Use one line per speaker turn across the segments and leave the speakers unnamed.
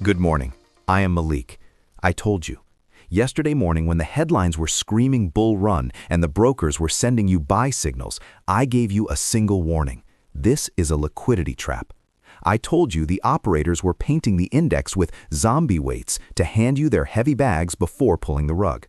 Good morning. I am Malik. I told you. Yesterday morning when the headlines were screaming bull run and the brokers were sending you buy signals, I gave you a single warning. This is a liquidity trap. I told you the operators were painting the index with zombie weights to hand you their heavy bags before pulling the rug.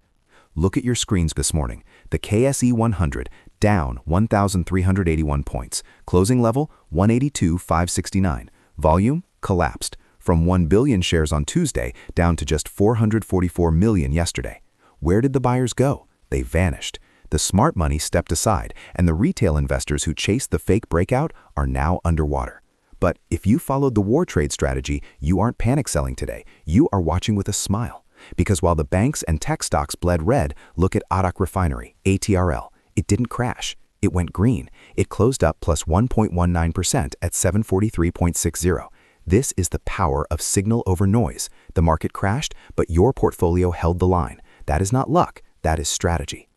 Look at your screens this morning. The KSE 100 down 1,381 points. Closing level 182,569. Volume collapsed from 1 billion shares on Tuesday down to just 444 million yesterday. Where did the buyers go? They vanished. The smart money stepped aside, and the retail investors who chased the fake breakout are now underwater. But if you followed the war trade strategy, you aren't panic selling today. You are watching with a smile. Because while the banks and tech stocks bled red, look at Attock Refinery, ATRL. It didn't crash. It went green. It closed up plus 1.19% at 743.60. This is the power of signal over noise. The market crashed, but your portfolio held the line. That is not luck, that is strategy.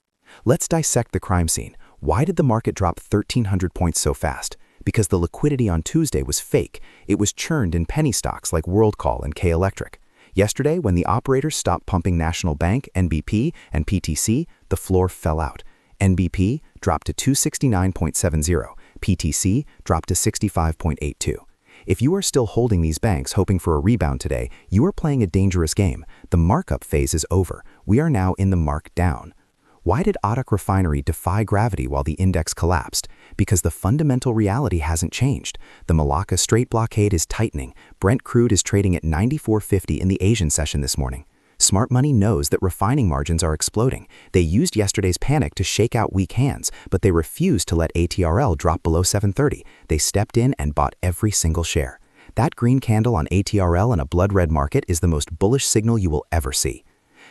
Let's dissect the crime scene. Why did the market drop 1,300 points so fast? Because the liquidity on Tuesday was fake. It was churned in penny stocks like WorldCall and K-Electric. Yesterday, when the operators stopped pumping National Bank, NBP, and PTC, the floor fell out. NBP dropped to 269.70. PTC dropped to 65.82. If you are still holding these banks hoping for a rebound today, you are playing a dangerous game. The markup phase is over. We are now in the mark down. Why did Attock Refinery defy gravity while the index collapsed? Because the fundamental reality hasn't changed. The Malacca Strait blockade is tightening. Brent crude is trading at 94.50 in the Asian session this morning. Smart money knows that refining margins are exploding. They used yesterday's panic to shake out weak hands, but they refused to let ATRL drop below 730. They stepped in and bought every single share. That green candle on ATRL in a blood red market is the most bullish signal you will ever see.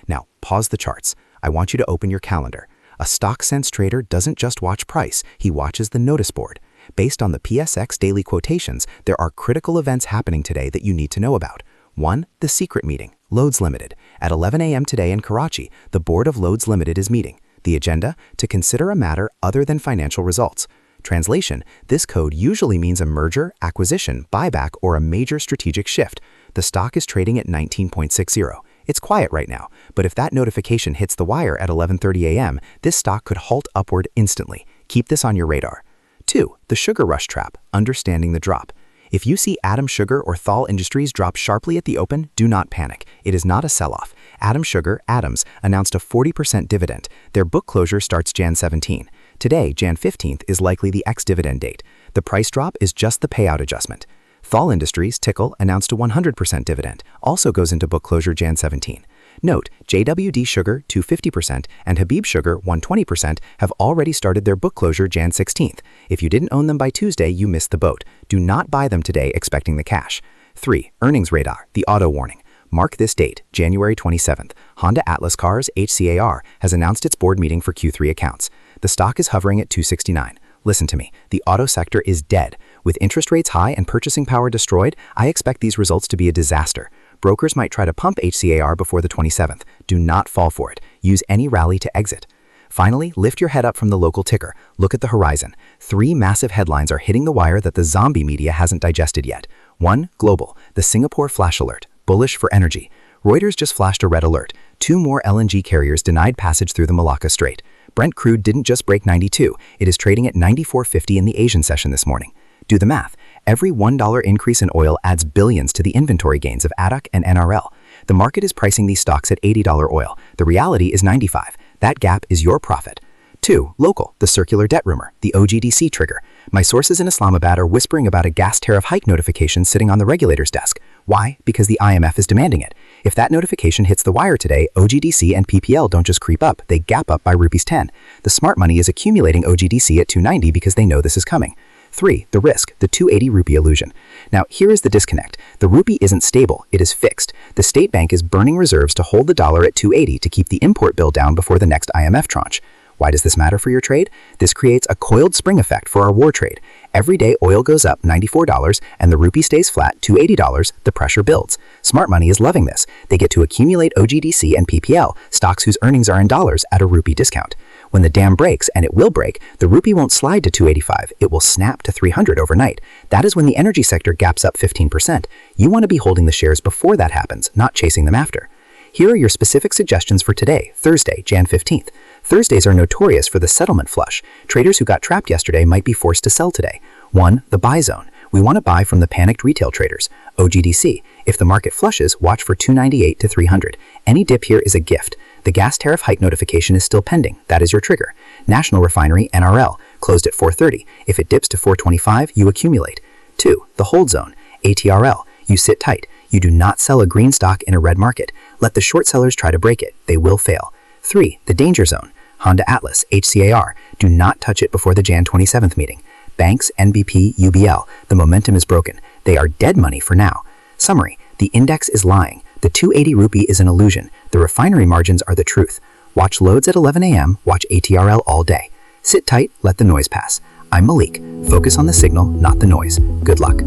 Now, pause the charts. I want you to open your calendar. A stock sense trader doesn't just watch price, he watches the notice board. Based on the PSX daily quotations, there are critical events happening today that you need to know about. 1. The secret meeting, Loads Limited. At 11 a.m. today in Karachi, the board of Loads Limited is meeting. The agenda? To consider a matter other than financial results. Translation: this code usually means a merger, acquisition, buyback, or a major strategic shift. The stock is trading at 19.60. It's quiet right now, but if that notification hits the wire at 11:30 a.m., this stock could halt upward instantly. Keep this on your radar. 2. The sugar rush trap, understanding the drop. If you see Atom Sugar or Thal Industries drop sharply at the open, do not panic. It is not a sell-off. Atom Sugar, Atoms, announced a 40% dividend. Their book closure starts Jan 17. Today, Jan 15th, is likely the ex-dividend date. The price drop is just the payout adjustment. Thal Industries, TICL, announced a 100% dividend, also goes into book closure Jan 17. Note, JWD Sugar, 250%, and Habib Sugar, 120%, have already started their book closure Jan 16th. If you didn't own them by Tuesday, you missed the boat. Do not buy them today expecting the cash. 3. Earnings radar, the auto warning. Mark this date, January 27th. Honda Atlas Cars, HCAR, has announced its board meeting for Q3 accounts. The stock is hovering at 269. Listen to me, the auto sector is dead. With interest rates high and purchasing power destroyed, I expect these results to be a disaster. Brokers might try to pump HCAR before the 27th. Do not fall for it. Use any rally to exit. Finally, lift your head up from the local ticker. Look at the horizon. 3 massive headlines are hitting the wire that the zombie media hasn't digested yet. 1. Global, the Singapore flash alert, bullish for energy. Reuters just flashed a red alert. 2 more LNG carriers denied passage through the Malacca Strait. Brent crude didn't just break 92. It is trading at 94.50 in the Asian session this morning. Do the math. Every $1 increase in oil adds billions to the inventory gains of Attock and NRL. The market is pricing these stocks at $80 oil. The reality is 95. That gap is your profit. 2. Local, the circular debt rumor, the OGDC trigger. My sources in Islamabad are whispering about a gas tariff hike notification sitting on the regulator's desk. Why? Because the IMF is demanding it. If that notification hits the wire today, OGDC and PPL don't just creep up, they gap up by rupees 10. The smart money is accumulating OGDC at 290 because they know this is coming. 3. The risk, the 280 rupee illusion. Now, here is the disconnect. The rupee isn't stable, it is fixed. The state bank is burning reserves to hold the dollar at 280 to keep the import bill down before the next IMF tranche.
Why does this matter for your trade? This creates a coiled spring effect for our war trade. Every day oil goes up $94 and the rupee stays flat $280, the pressure builds. Smart money is loving this. They get to accumulate OGDC and PPL, stocks whose earnings are in dollars at a rupee discount. When the dam breaks, and it will break, the rupee won't slide to 285, it will snap to 300 overnight. That is when the energy sector gaps up 15%. You want to be holding the shares before that happens, not chasing them after. Here are your specific suggestions for today, Thursday, Jan 15th. Thursdays are notorious for the settlement flush. Traders who got trapped yesterday might be forced to sell today. 1. The buy zone. We want to buy from the panicked retail traders. OGDC. If the market flushes, watch for 298 to 300. Any dip here is a gift. The gas tariff hike notification is still pending. That is your trigger. National Refinery, NRL, closed at 430. If it dips to 425, you accumulate. 2. The hold zone. ATRL. You sit tight. You do not sell a green stock in a red market. Let the short sellers try to break it. They will fail. 3. The danger zone. Honda Atlas, HCAR. Do not touch it before the Jan 27th meeting. Banks, NBP, UBL. The momentum is broken. They are dead money for now. Summary. The index is lying. The 280 rupee is an illusion. The refinery margins are the truth. Watch loads at 11 a.m. Watch ATRL all day. Sit tight, let the noise pass. I'm Malik. Focus on the signal, not the noise. Good luck.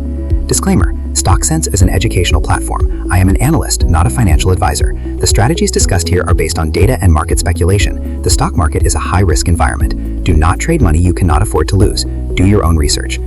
Disclaimer. StockSense is an educational platform. I am an analyst, not a financial advisor. The strategies discussed here are based on data and market speculation. The stock market is a high-risk environment. Do not trade money you cannot afford to lose. Do your own research.